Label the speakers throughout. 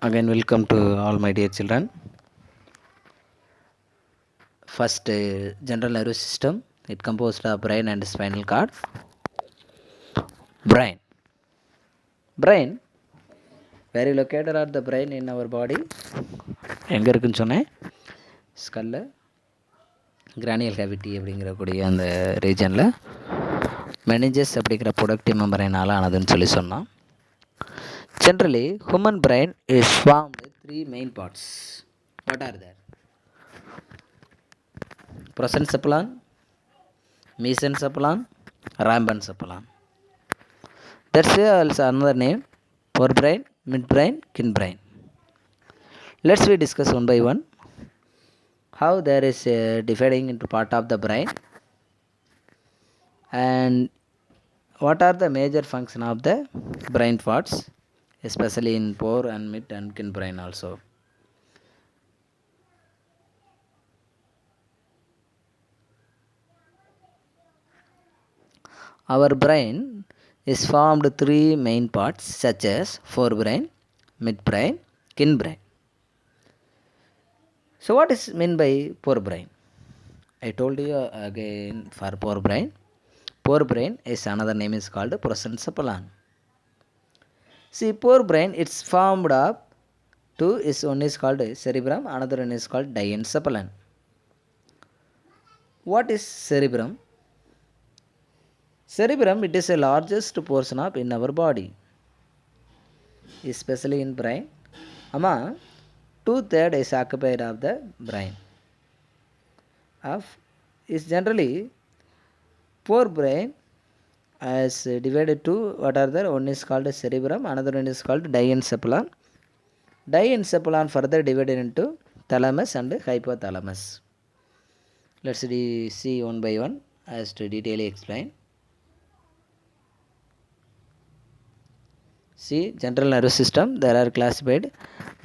Speaker 1: Again, welcome to all my dear children. First, general nervous system. It composed of brain and spinal cord. Brain. Brain. Where located are the brain in our body? எங்கே இருக்குன்னு சொன்னேன், skull கிரானியல் cavity அப்படிங்கிறக்கூடிய அந்த ரீஜனில் meninges அப்படிங்கிற productive மெம்பரைனால் ஆனதுன்னு சொல்லி சொன்னோம். Generally, human brain is formed three main parts. What are there? Prosencephalon, mesencephalon, rhombencephalon. That's also another name: forebrain, midbrain, hindbrain. Let's we discuss one by one how there is dividing into part of the brain and what are the major function of the brain parts, especially in fore and mid and hindbrain also. Our brain is formed three main parts such as forebrain, midbrain, hindbrain. So what is meant by forebrain? I told you again for forebrain. Forebrain is another name is called prosencephalon. See, forebrain it's formed of two is one is called cerebrum, another one is called diencephalon. What is cerebrum? Cerebrum, it is the largest portion of in our body, especially in brain. Among 2/3 is occupied of the brain. Of is generally forebrain as divided to what are there? One is called cerebrum, another one is called diencephalon. Diencephalon further divided into thalamus and hypothalamus. Let's see one by one as to detail explain. See, central nervous system, there are classified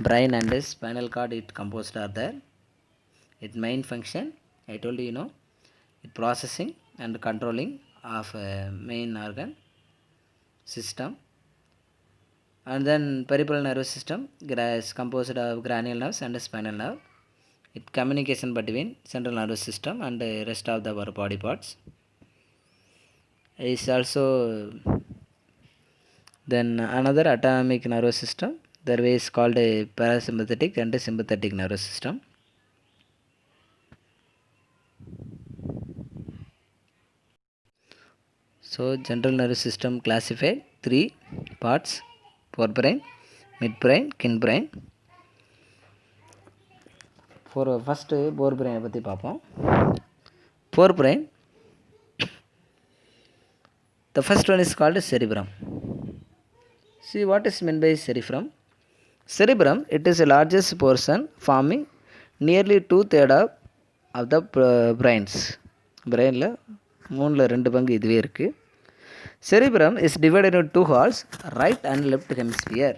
Speaker 1: brain and spinal cord, it composed are there. Its main function, I told you, it processing and controlling of main organ system. And then peripheral nervous system is composed of cranial nerves and spinal nerve. It communication between central nervous system and the rest of the our body parts. Is also then another autonomic nervous system, there is called a parasympathetic and a sympathetic nervous system. So central nervous system classified three parts: forebrain, midbrain, hindbrain. For first forebrain பற்றி பார்ப்போம். Forebrain, the first one is called cerebrum. See, what is meant by cerebrum? Cerebrum, it is the largest portion forming nearly 2/3 of the brains. Brainல மூணில் 2 பங்கு இதுவே இருக்குது. Cerebrum is divided into two halves, right and left hemisphere.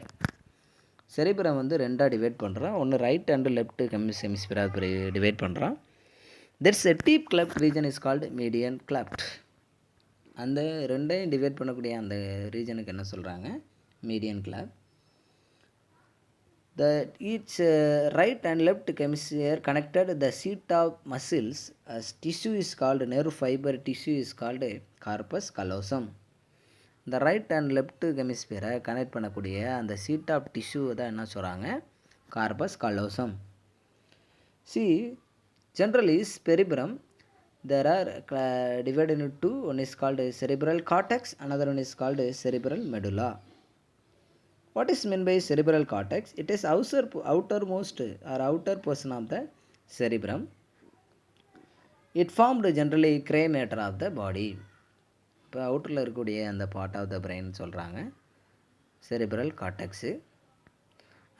Speaker 1: Cerebrum வந்து ரெண்டாக divide பண்ணுறான். ஒன்று right and left ஹெமிஸ்பியராக divide பண்ணுறான். That's a deep cleft region is called median cleft. அந்த ரெண்டையும் டிவைட் பண்ணக்கூடிய அந்த ரீஜனுக்கு என்ன சொல்கிறாங்க? Median cleft. That each right and left hemisphere connected the seat of muscles as tissue is called nerve fiber tissue is called corpus callosum. இந்த right and left ஹெமிஸ்பியரை connect பண்ணக்கூடிய அந்த சீட் ஆஃப் டிஷ்யூ தான் என்ன சொல்கிறாங்க? Corpus callosum. See generally cerebrum there are divided into two. One is called cerebral cortex, another one is called cerebral medulla. What is meant by cerebral cortex? It is outermost or outer portion of the cerebrum. It formed generally gray matter of the body. இப்போ அவுட்டரில் இருக்கக்கூடிய அந்த part of the brain சொல்கிறாங்க cerebral cortex.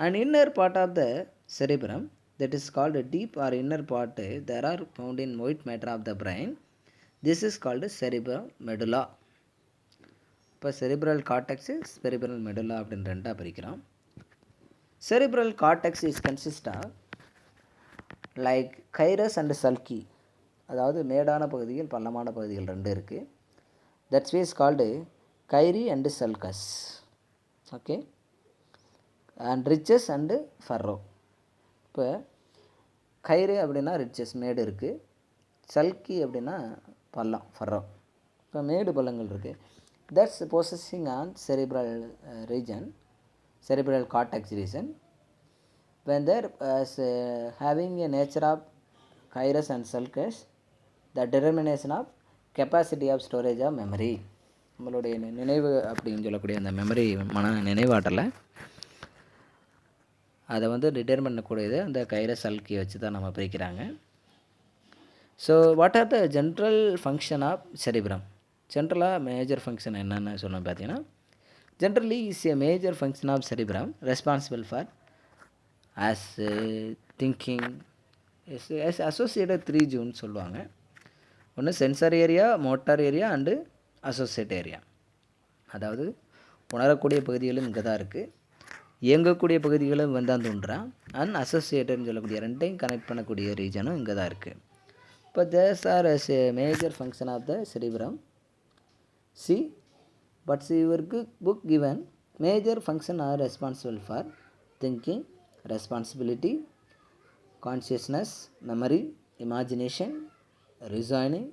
Speaker 1: And inner part of the cerebrum that is called deep or inner part, there are found in white matter of the brain. This is called cerebral medulla. இப்போ cerebral cortex, cerebral medulla அப்படின்னு ரெண்டாக பிரிக்கிறோம். Cerebral cortex is consist of like gyrus and sulci, அதாவது மேடான பகுதிகள் பள்ளமான பகுதிகள் ரெண்டு இருக்குது. That's why is called gyri and sulcus. Okay, and ridges and furrow. இப்போ கயிறு அப்படின்னா ரிச்சஸ் மேடு இருக்குது, சல்கி அப்படின்னா பள்ளம் ஃபர்ரோ. இப்போ மேடு பள்ளங்கள் இருக்குது. That's possessing on cerebral region, cerebral cortex region. When there is having a nature of gyrus and sulcus, the determination of capacity of storage of memory. நம்மளுடைய நினைவு அப்படின்னு சொல்லக்கூடிய அந்த மெமரி நினைவாற்றலை அதை வந்து டிட்டர்மின் பண்ணக்கூடியது அந்த கைரஸ் சல்கி வச்சு தான் நம்ம பிரிக்கிறாங்க. So what are the general function of cerebrum? ஜென்ரலாக மேஜர் ஃபங்க்ஷன் என்னென்னு சொன்னோம் பார்த்தீங்கன்னா, generally is a major function of cerebrum responsible for as thinking as associated 3 zone சொல்லுவாங்க. ஒன்று sensor area, motor area and associate area. அதாவது உணரக்கூடிய பகுதிகளும் இங்கே தான் இருக்குது, இயங்கக்கூடிய பகுதிகளும் தான் தோன்றான். அண்ட் அசோசியேட்டட்னு சொல்லக்கூடிய ரெண்டையும் கனெக்ட் பண்ணக்கூடிய ரீஜனும் இங்கே தான் இருக்குது. இப்போ these are as a major function of the cerebrum. சி but your book given major function are responsible for thinking, responsibility, consciousness, memory, imagination, reasoning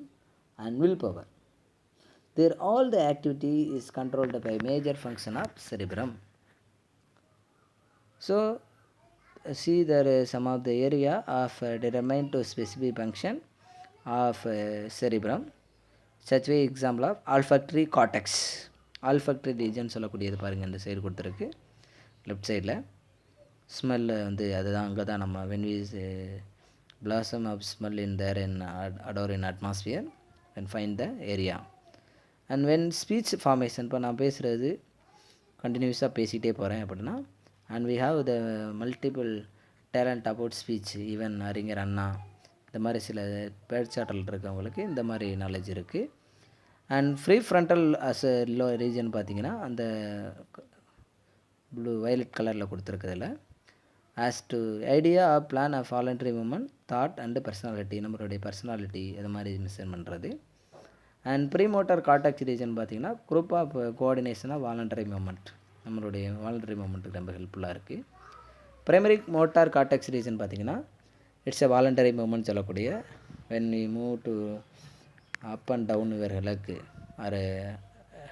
Speaker 1: and willpower. There all the activity is controlled by major function of cerebrum. So see there is some of the area of determined to specific function of cerebrum. Such way example of olfactory cortex. Olfactory region சொல்லக்கூடியது பாருங்கள், இந்த side கொடுத்துருக்கு left சைடில். Smell வந்து அதுதான், அங்கே தான் நம்ம when we blossom of smell in their in odour in atmosphere when find the area. And when speech formation, இப்போ நான் பேசுகிறது கண்டினியூஸாக பேசிகிட்டே போகிறேன் அப்படின்னா, and we have the multiple talent about speech. Even அறிஞர் அண்ணா இந்த மாதிரி சில பேச்சாற்றல் இருக்கவங்களுக்கு இந்த மாதிரி நாலேஜ் இருக்குது. And prefrontal as lobe region பார்த்திங்கன்னா அந்த ப்ளூ வயலட் கலரில் கொடுத்துருக்குதில்ல. As to idea of plan of voluntary movement, thought and personality, நம்மளுடைய பர்சனாலிட்டி அது மாதிரி மென்ஷன் பண்ணுறது. அண்ட் ப்ரீமோட்டார் கார்டெக்ஸ் ரீஜன் பார்த்திங்கன்னா group of coordination of voluntary movement, நம்மளுடைய வாலண்டரி மூமெண்ட்டுக்கு ரொம்ப ஹெல்ப்ஃபுல்லாக இருக்குது. பிரைமரி மோட்டார் கார்டெக்ஸ் ரீஜன் பார்த்திங்கன்னா இட்ஸ் எ வாலண்டரி மூமெண்ட் சொல்லக்கூடிய when we move to up and down your leg R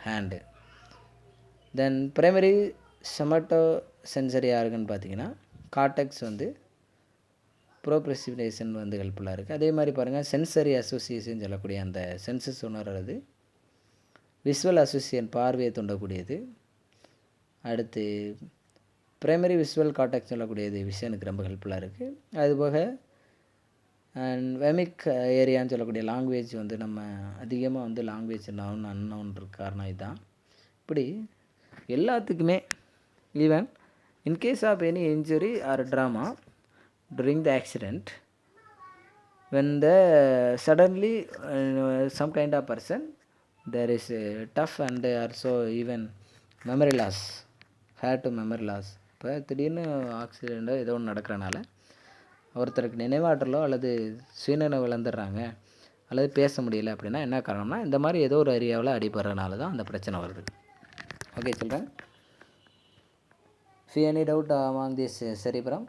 Speaker 1: hand. Then primary செமட்டோ sensory organ பார்த்திங்கன்னா cortex வந்து ப்ரோப்ரெசிபினேஷன் வந்து ஹெல்ப்ஃபுல்லாக இருக்குது. அதே மாதிரி பாருங்கள் சென்சரி அசோசியேஷன் சொல்லக்கூடிய அந்த சென்சஸ் உணர்றது, விஷுவல் அசோசியேஷன் பார்வையை தூண்டக்கூடியது. அடுத்து பிரைமரி விஷுவல் கார்டெக்ஸ் சொல்லக்கூடியது விஷனுக்கு ரொம்ப ஹெல்ப்ஃபுல்லாக இருக்குது. அதுபோக அண்ட் வெமிக் ஏரியான்னு சொல்லக்கூடிய லாங்குவேஜ் வந்து நம்ம அதிகமாக வந்து லாங்குவேஜ் நவுன் அன்னவுன் இருக்க காரணம் இதுதான். இப்படி எல்லாத்துக்குமே even in case of any injury or trauma during the accident, when the suddenly some kind of person there is a tough and also even memory loss, had to memory loss. இப்போ திடீர்னு ஆக்சிடெண்ட்டோ ஏதோ ஒன்று நடக்கிறனால ஒருத்தருக்கு நினைவாற்றலோ அல்லது சுயநினைவு இழந்துடுறாங்க அல்லது பேச முடியல அப்படின்னா என்ன காரணம்னா இந்த மாதிரி ஏதோ ஒரு ஏரியாவில் அடிபடுறதுனால தான் அந்த பிரச்சனை வருது. ஓகே சொல்கிறேன். Any doubt among this cerebrum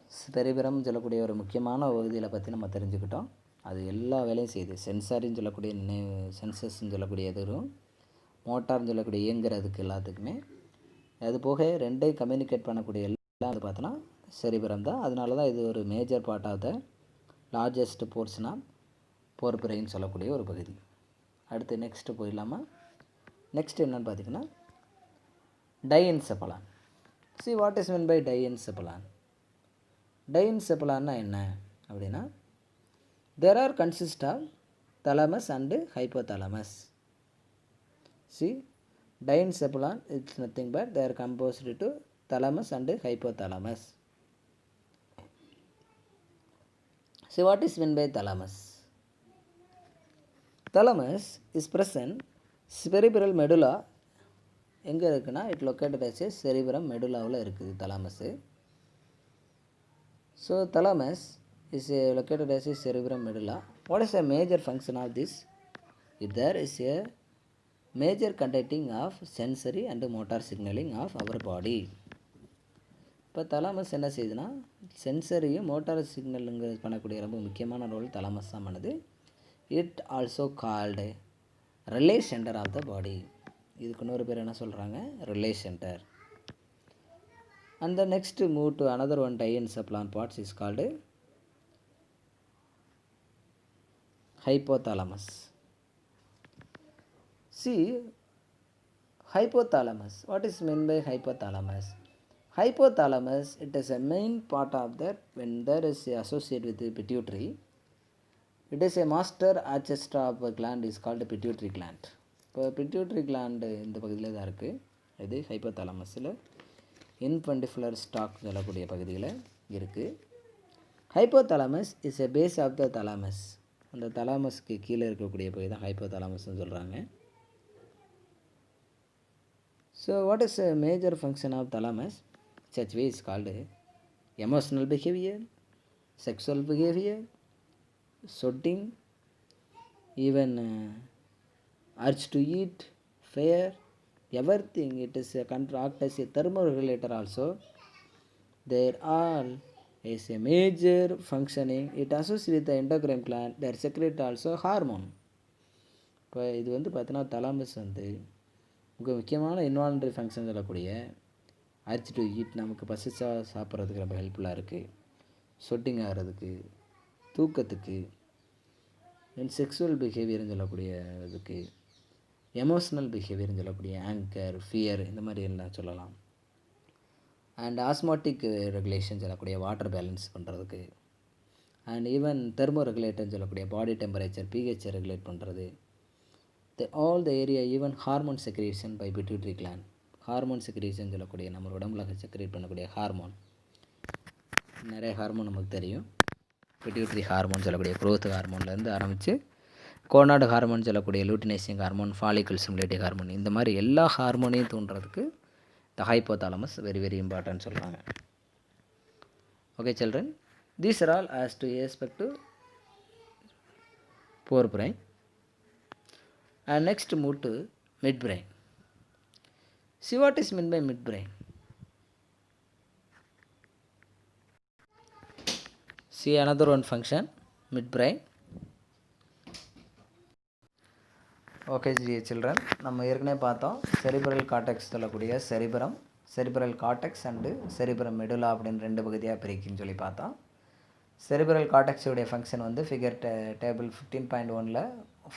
Speaker 1: சொல்லக்கூடிய ஒரு முக்கியமான பகுதியில் பற்றி நம்ம தெரிஞ்சுக்கிட்டோம். அது எல்லா வேலையும் செய்யுது. சென்சாரின்னு சொல்லக்கூடிய சென்சஸ்ன்னு சொல்லக்கூடிய எதுவும், மோட்டார்னு சொல்லக்கூடிய இயங்குறதுக்கு எல்லாத்துக்குமே. அது போக ரெண்டையும் கம்யூனிகேட் பண்ணக்கூடிய எல்லாம் அது பார்த்தோன்னா செரிப்ரம் தான். அதனால தான் இது ஒரு major part of the largest portion of forebrain சொல்லக்கூடிய ஒரு பகுதி. அடுத்து நெக்ஸ்ட்டு போயிடலாமா? நெக்ஸ்ட் என்னென்னு பார்த்திங்கன்னா டைஎன்செபலான். See what is meant by diencephalon. Diencephalon என்ன அப்படின்னா, there are consist of thalamus and hypothalamus. See diencephalon is nothing but they are composed to thalamus and hypothalamus. See what is meant by thalamus. Thalamus is present cerebral medulla. எங்கே இருக்குன்னா it located as a cerebrum மெடுலாவில் இருக்குது thalamus. So thalamus is located as a cerebrum medulla. What is a major function of this? It there is a major conducting of sensory and motor signaling of our body. இப்போ thalamus என்ன செய்யுதுன்னா சென்சரியும் motor சிக்னலுங்க பண்ணக்கூடிய ரொம்ப முக்கியமான role thalamus தான் பண்ணுது. It also called relay centre of the body. இதுக்கு இன்னொரு பேர் என்ன சொல்கிறாங்க, relay centre. And the next move to another one diencephalon parts is called hypothalamus. See, hypothalamus. What is meant by hypothalamus? Hypothalamus, it is a main part of that when there is associated with the pituitary. It is a master ancestor of a gland is called pituitary gland. இப்போ pituitary gland இந்த பகுதியில் தான் இருக்குது. இது ஹைப்போதாலமஸில் இன்ஃபண்டிபுலர் stock சொல்லக்கூடிய பகுதியில் இருக்குது. Hypothalamus is a base of the thalamus. அந்த தலாமஸ்க்கு கீழே இருக்கக்கூடிய பகுதி தான் ஹைப்போதாலமஸ்ன்னு சொல்கிறாங்க. So what is a major function of thalamus? Such way is called emotional behaviour, sexual behaviour, sweating, even urge to eat, fear, everything. It is a act as a thermoregulator also. There all is a major functioning. It associates with the endocrine gland. There secrete also hormone. இப்போ இது வந்து பார்த்தீங்கன்னா thalamus வந்து மிக முக்கியமான involuntary function சொல்லக்கூடிய urge to eat, நமக்கு பசிச்சா சாப்பிட்றதுக்கு ரொம்ப ஹெல்ப்ஃபுல்லாக இருக்குது, ஸ்வெட்டிங் ஆகிறதுக்கு, தூக்கத்துக்கு, தென் செக்ஸுவல் பிஹேவியர்னு சொல்லக்கூடிய இதுக்கு, எமோஷ்னல் பிஹேவியர்னு சொல்லக்கூடிய ஆங்கர், ஃபியர், இந்த மாதிரி எல்லாம் சொல்லலாம். அண்ட் ஆஸ்மாட்டிக் ரெகுலேஷன் சொல்லக்கூடிய வாட்டர் பேலன்ஸ் பண்ணுறதுக்கு, அண்ட் ஈவன் தெர்மோ ரெகுலேட்டர்னு சொல்லக்கூடிய பாடி டெம்பரேச்சர், பிஹெச்சை ரெகுலேட் பண்ணுறது. All the area even hormone secretion by pituitary gland. Hormone secretion சொல்லக்கூடிய நம்ம உடம்புல செக்ரேட் பண்ணக்கூடிய ஹார்மோன், நிறைய ஹார்மோன் நமக்கு தெரியும். பிட்யூட்ரி ஹார்மோன் சொல்லக்கூடிய குரோத் ஹார்மோன்லேருந்து ஆரம்பித்து கோனாடு ஹார்மோன் சொல்லக்கூடிய luteinizing hormone, follicle stimulating hormone, இந்த மாதிரி எல்லா ஹார்மோனையும் தூண்டுறதுக்கு the hypothalamus very very important சொல்கிறாங்க. Okay children, these are all as to aspect to forebrain. And next move to midbrain. See what is meant by midbrain. See another one function, midbrain. Okay children, நம்ம ஏற்கனவே பார்த்தோம் cerebral cortex சொல்லக்கூடிய cerebral cortex and cerebrum medulla அப்படின்னு ரெண்டு பகுதியாக பிரிக்குன்னு சொல்லி பார்த்தோம். Cerebral கார்டெக்ஸுடைய function வந்து ஃபிகர் டேபிள் 15.1ல்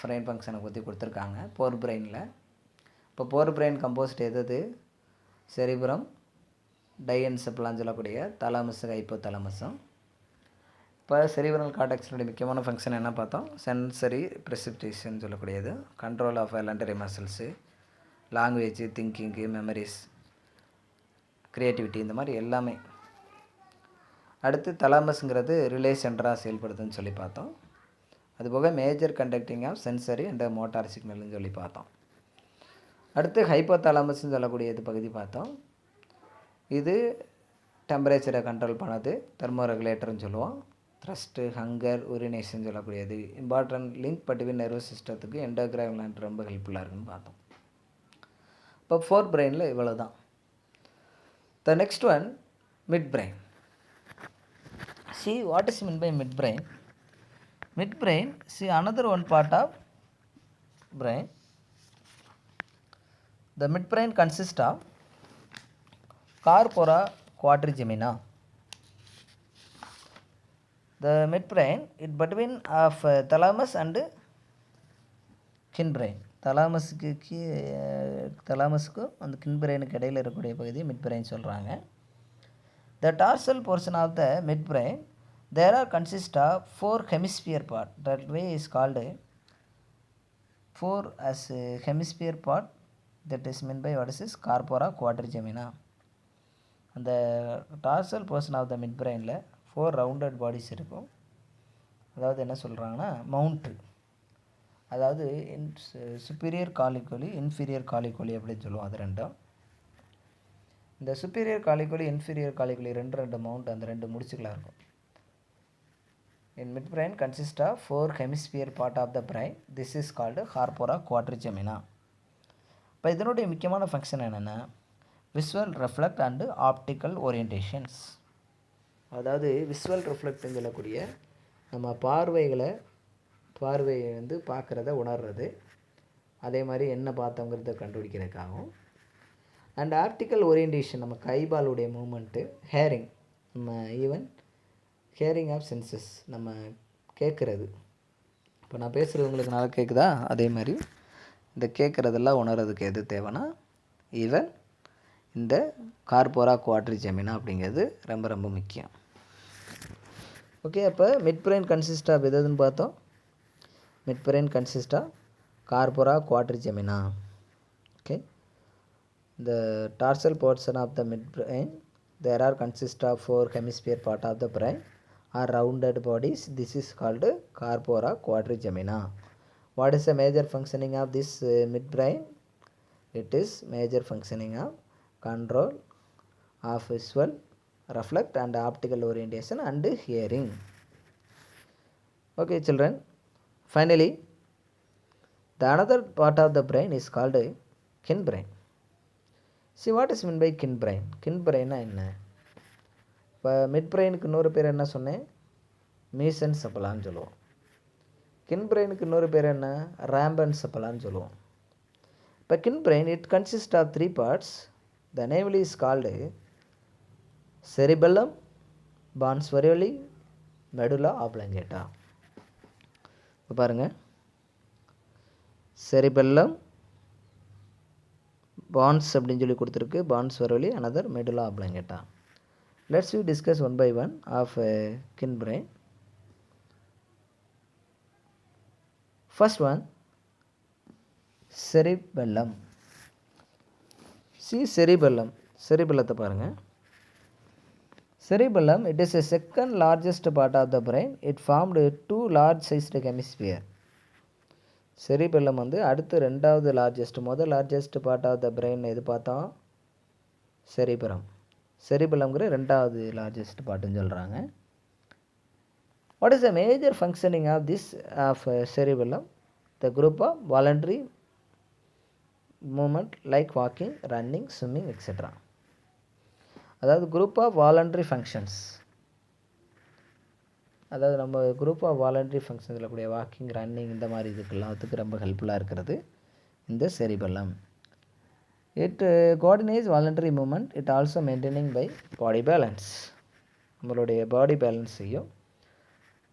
Speaker 1: பிரெயின் ஃபங்க்ஷனை பற்றி கொடுத்துருக்காங்க போர் பிரெயினில். இப்போ போர் பிரெயின் கம்போஸ்ட் எது? செரிப்ரம், டைஎன்செஃபலான் சொல்லக்கூடிய தலாமஸ், ஹைப்போதாலமஸும். இப்போ செரிப்ரல் கார்டெக்ஸினுடைய முக்கியமான ஃபங்க்ஷன் என்ன பார்த்தோம்? சென்சரி ப்ரெசிப்டேஷன் சொல்லக்கூடியது, control of voluntary muscles, language, thinking, memories, creativity, இந்த மாதிரி எல்லாமே. அடுத்து தலாமஸுங்கிறது ரிலே சென்டராக செயல்படுதுன்னு சொல்லி பார்த்தோம். அதுபோக major conducting of sensory and motor சிக்னல்னு சொல்லி பார்த்தோம். அடுத்து ஹைப்போதாலமஸ்ன்னு சொல்லக்கூடிய இது பகுதி பார்த்தோம். இது டெம்பரேச்சரை கண்ட்ரோல் பண்ணது, தெர்மோ ரெகுலேட்டர்னு சொல்லுவோம். த்ரஸ்ட்டு, ஹங்கர், உரினேஷன் சொல்லக்கூடியது, இம்பார்ட்டன்ட் லிங்க் பட்டுவின் நர்வஸ் சிஸ்டத்துக்கு எண்டோக்ரைன் கிளாண்ட் ரொம்ப ஹெல்ப்ஃபுல்லாக இருக்குன்னு பார்த்தோம். இப்போ ஃபோர் பிரெயினில் இவ்வளோ தான். The next one mid brain. See what is meant by midbrain. Midbrain, see another one part of brain. The midbrain consists of corpora quadrigemina. The midbrain it between of thalamus and hindbrain. தலாமஸுக்கும் அந்த கின்பிரெயினுக்கு இடையில் இருக்கக்கூடிய பகுதி மிட்பிரெயின் சொல்கிறாங்க. The dorsal portion of the midbrain there are consist of 4 hemisphere part. That way is called 4 as a hemisphere part. That is meant by what is this? Corpora quadrigemina. அந்த dorsal portion of the midbrainல 4 rounded bodies இருக்கும். அதாவது என்ன சொல்கிறாங்கன்னா mount, அதாவது superior காலிக்கொலி, inferior காலிக்கொலி அப்படின்னு சொல்லுவோம். அது ரெண்டும். இந்த சுப்பீரியர் காலிக்கொலி, இன்ஃபீரியர் காலிக்கொலி ரெண்டு மவுண்ட், அந்த ரெண்டு முடிச்சுக்களாக இருக்கும். In midbrain consists of 4 hemisphere part of the brain. This is called corpora quadrigemina. இப்போ இதனுடைய முக்கியமான ஃபங்க்ஷன் என்னென்னா visual reflect and optical orientations. அதாவது விஷுவல் ரிஃப்ளெக்ட்னு சொல்லக்கூடிய நம்ம பார்வையை வந்து பார்க்குறத உணர்றது, அதே மாதிரி என்ன பார்த்தோங்கிறத கண்டுபிடிக்கிறதுக்காகவும். அண்ட் ஆப்டிக்கல் ஓரியன்டேஷன் நம்ம கைபாலுடைய மூமெண்ட்டு, ஹேரிங் நம்ம ஈவன் ஹேரிங் ஆஃப் சென்சஸ் நம்ம கேட்குறது. இப்போ நான் பேசுகிறது உங்களுக்கு நல்லா கேட்குதா? அதே மாதிரி இந்த கேட்குறதெல்லாம் உணர்றதுக்கு எது தேவைன்னா ஈவன் இந்த கார்போரா குவாட்ரிஜெமினா அப்படிங்கிறது ரொம்ப ரொம்ப முக்கியம். ஓகே, அப்போ மிட் பிரெயின் கன்சிஸ்ட் ஆஃப் எதுன்னு பார்த்தோம். Mid brain consist of corpora quadrigemina. Okay, the dorsal portion of the midbrain there are consist of 4 hemisphere part of the brain are rounded bodies. This is called corpora quadrigemina. What is the major functioning of this midbrain? It is major functioning of control of visual reflect and optical orientation and hearing. Okay children, finally the another part of the brain is called hindbrain. See what is meant by hindbrain? hindbrain என்ன? இப்போ mid பிரெயினுக்கு இன்னொரு பேர் என்ன சொன்னேன்? Meson செப்பலான்னு சொல்லுவோம். ஹிண்ட்பிரெயினுக்கு இன்னொரு பேர் என்ன? ரேம்பன் செப்பலான்னு சொல்லுவோம். இப்போ hindbrain it consist of 3 parts. The namely is called cerebellum, pons varolii, medulla oblongata. இப்போ பாருங்கள், செரிபெல்லம், பான்ஸ் அப்படின்னு சொல்லி கொடுத்துருக்கு, pons varolii, another medulla oblongata. Let's we discuss one by one of hindbrain. First one, cerebellum. See cerebellum. Cerebellத்தை பாருங்க. Cerebellum, it is a second largest part of the brain. It formed 2 large sized hemisphere. Cerebellum வந்து அடுத்து ரெண்டாவது largest, முதல் largest part of the brain எது பார்த்தோம்? Cerebrum. செரிபெல்லம்ங்கிற ரெண்டாவது largest பார்ட்டுன்னு சொல்கிறாங்க. What is the major functioning of this of cerebellum? The group of voluntary movement like walking, running, swimming etcetera. அதாவது குரூப் ஆஃப் வாலண்டரி ஃபங்க்ஷன்ஸ், அதாவது நம்ம குரூப் ஆஃப் வாலண்டரி ஃபங்க்ஷன்ஸ் சொல்லக்கூடிய வாக்கிங், ரன்னிங் இந்த மாதிரி இதுக்கெல்லாத்துக்கு ரொம்ப ஹெல்ப்ஃபுல்லாக இருக்கிறது இந்த cerebellum. It coordinates voluntary movement. It also maintaining by body balance. நம்மளுடைய பாடி பேலன்ஸையும்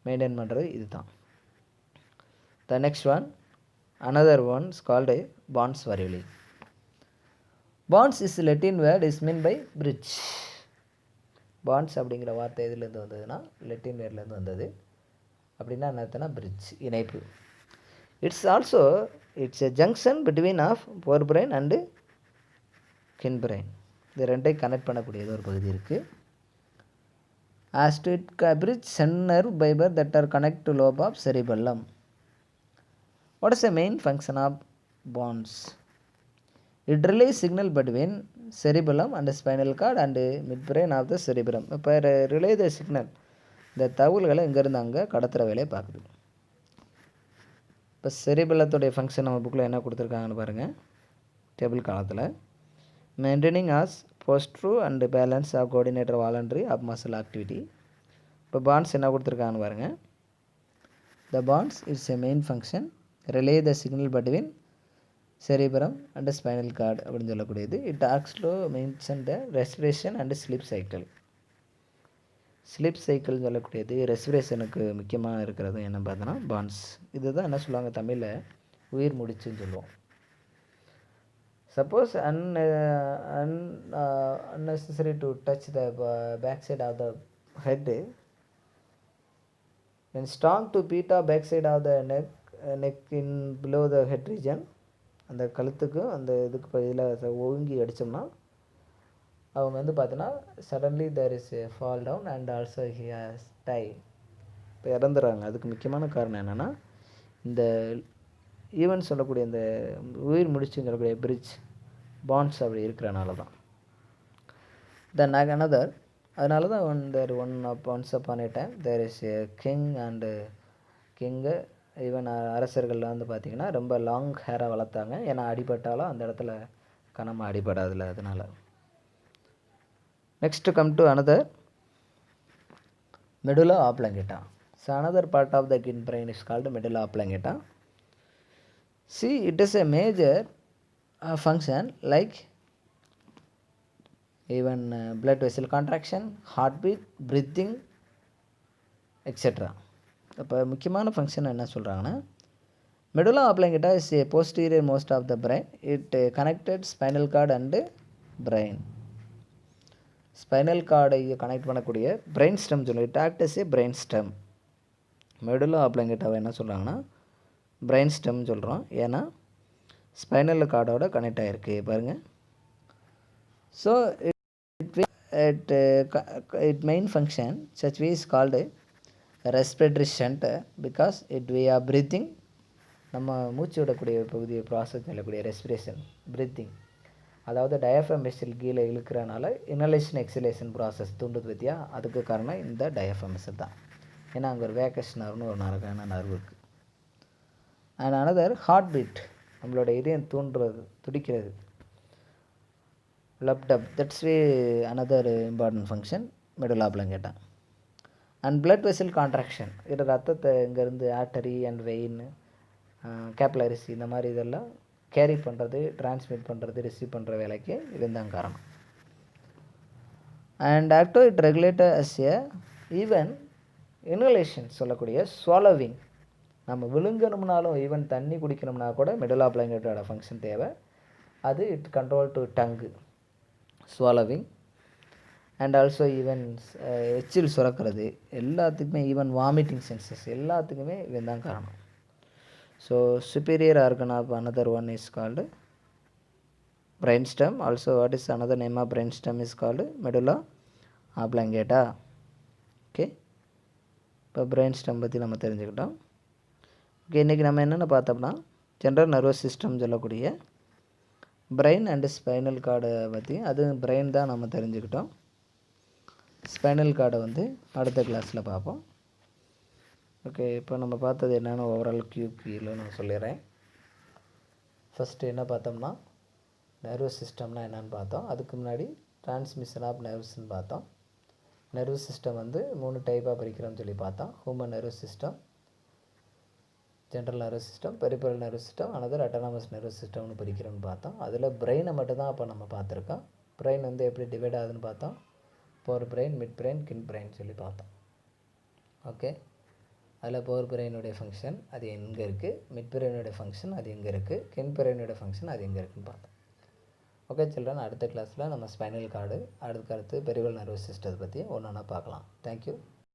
Speaker 1: மெயின்டைன் பண்ணுறது இது தான். The next one, another one is called a Bons varioli. Bons is Latin word is meant by bridge. Bons அப்படிங்கிற வார்த்தை எதுலேருந்து வந்ததுன்னா லெட்டின் வேர்ட்லேருந்து வந்தது. அப்படின்னா என்ன அர்த்தம்னா பிரிட்ஜ், இணைப்பு. It's a junction between of forebrain and hindbrain. இது ரெண்டையும் கனெக்ட் பண்ணக்கூடியது ஒரு பகுதி இருக்குது. As to it bridge nerve fiber that are connect to lobe of cerebellum. What is the main function of Bons? It relays signal between cerebellum and spinal cord and midbrain of the cerebellum. இப்போ relay த signal, இந்த தகவல்களை இங்கேருந்து அங்கே கடத்துகிற வேலையை பார்க்குது. இப்போ செரிபெல்லத்துடைய function நம்ம புக்கில் என்ன கொடுத்துருக்காங்கன்னு பாருங்கள். டேபிள் காலத்தில் maintaining as posture and balance of coordinator voluntary of muscle activity. இப்போ பாண்ட்ஸ் என்ன கொடுத்துருக்காங்கன்னு பாருங்கள். The bonds is a main function, relay the signal between cerebrum and spinal cord அப்படின்னு சொல்லக்கூடியது. It also mention the respiration and sleep cycle. Sleep cycle சொல்லக்கூடியது ரெஸ்பிரேஷனுக்கு முக்கியமாக இருக்கிறது என்ன பார்த்தோன்னா பாண்ட்ஸ். இதுதான் என்ன சொல்லுவாங்க தமிழில் உயிர் முடிச்சுன்னு சொல்லுவோம். Suppose unnecessary to touch the backside of the head. When strong to beta backside of the neck in below the head region, அந்த கழுத்துக்கு அந்த இதுக்கு பகுதியில் ஓங்கி அடித்தோம்னா அவங்க வந்து பார்த்தோன்னா suddenly there is a fall down and also he has die, இப்போ இறந்துடுறாங்க. அதுக்கு முக்கியமான காரணம் என்னென்னா இந்த ஈவன் சொல்லக்கூடிய இந்த உயிர் முடிச்சுன்னு சொல்லக்கூடிய பிரிட்ஜ் பாண்ட்ஸ் அப்படி இருக்கிறனால தான். தென் அனதர், அதனால தான் once upon a time there is a king and king even அரசர்களில் வந்து பார்த்திங்கன்னா ரொம்ப லாங் ஹேராக வளர்த்தாங்க. ஏன்னா அடிபட்டாலும் அந்த இடத்துல கனமாக அடிபடாதில்ல, அதனால். Next come to another medulla oblongata. So another part of the brain is called medulla oblongata. See, it is a major function like even blood vessel contraction, heartbeat, breathing, etc. இப்போ முக்கியமான function என்ன சொல்கிறாங்கன்னா, medulla oblongata is a posterior most of the brain. It connected spinal cord and brain. Spinal கார்டை connect பண்ணக்கூடிய brain stem சொல்லி act as a brain stem. medulla oblongata என்ன சொல்கிறாங்கன்னா brain stem சொல்கிறோம், ஏன்னா ஸ்பைனல் கார்டோட கனெக்ட் ஆகிருக்கு பாருங்கள். So it main function such way is called respiratory shunt because it way of breathing. நம்ம மூச்சு விடக்கூடிய பகுதியை ப்ராசஸ் பண்ணக்கூடிய ரெஸ்பிரேஷன் பிரீத்திங், அதாவது டயஃப்ரம் மசில் கீழே இழுக்கிறனால இனலேஷன் எக்ஸலேஷன் ப்ராசஸ் தூண்டுது பற்றியா, அதுக்கு காரணம் இந்த டயஃப்ரம் மசில் தான். ஏன்னா அங்கே ஒரு வேக்கஸ் நர்வ்னு ஒரு நரகான நர்வு இருக்குது. அண்ட் அனதர் ஹார்ட் பீட், நம்மளோட இதயம் தூண்டுறது துடிக்கிறது, lub dub, that's way another important function medulla oblongata. And blood vessel contraction, இது ரத்தத்தை இங்கேருந்து ஆர்டரி அண்ட் வெயின் கேப்லரிஸ் இந்த மாதிரி இதெல்லாம் கேரி பண்ணுறது, டிரான்ஸ்மிட் பண்ணுறது, ரிசீவ் பண்ணுற வேலைக்கு இதுதான் காரணம். And act to it regulator as a even inhalation சொல்லக்கூடிய ஸ்வாலோவிங், நம்ம விழுங்கணும்னாலும் ஈவன் தண்ணி குடிக்கணும்னா கூட medulla oblongata ஃபங்க்ஷன் தேவை. அது it control to tongue swallowing and also even எச்சில் சுரக்கிறது எல்லாத்துக்குமே, ஈவன் வாமிட்டிங் சென்சஸ் எல்லாத்துக்குமே இவன் தான் காரணம். So superior organ of another one is called brain stem. Also what is another name of brain stem is called medulla oblongata. Okay, இப்போ brain stem பற்றி நம்ம தெரிஞ்சுக்கிட்டோம். ஓகே, இன்றைக்கி நம்ம என்னென்ன பார்த்தோம்னா ஜென்ரல் நர்வஸ் சிஸ்டம் சொல்லக்கூடிய பிரெயின் அண்டு ஸ்பைனல் கார்டை பற்றி, அது பிரெயின் தான் நம்ம தெரிஞ்சுக்கிட்டோம். ஸ்பைனல் கார்டை அடுத்த கிளாஸில் பார்ப்போம். ஓகே, இப்போ நம்ம பார்த்தது என்னென்னு ஓவரால் கியூக்கியில் நான் சொல்லிடுறேன். ஃபஸ்ட்டு என்ன பார்த்தோம்னா நர்வஸ் சிஸ்டம்னா என்னென்னு பார்த்தோம். அதுக்கு முன்னாடி டிரான்ஸ்மிஷன் ஆஃப் நர்வ்ஸ்ன்னு பார்த்தோம். நர்வஸ் சிஸ்டம் 3 டைப்பாக பிரிக்கிறோம்னு சொல்லி பார்த்தோம். Human nervous system, general nervous system, peripheral nervous system, another autonomous nervous சிஸ்டம்னு பிரிக்கிறோம்னு பார்த்தோம். அதில் பிரெயினை மட்டும் தான் அப்போ நம்ம பார்த்துருக்கோம். பிரெயின் எப்படி டிவைட் ஆகுதுன்னு பார்த்தோம். போர் பிரெயின், மிட் பிரெயின், கின் பிரெயின் சொல்லி பார்த்தோம். ஓகே, அதில் போர் பிரெயினுடைய ஃபங்க்ஷன் அது எங்கே இருக்குது, மிட் பிரெயினுடைய ஃபங்க்ஷன் அது எங்கே இருக்குது, கின் பிரெயினுடைய ஃபங்க்ஷன் அது எங்கே இருக்குதுன்னு பார்த்தோம். ஓகே சில்ட்ரன், அடுத்த கிளாஸில் நம்ம ஸ்பைனல் கார்டு, அடுத்து பெரிஃபரல் நர்வஸ் சிஸ்டத்தை பற்றி ஒன்று ஒன்றா பார்க்கலாம். தேங்க்யூ.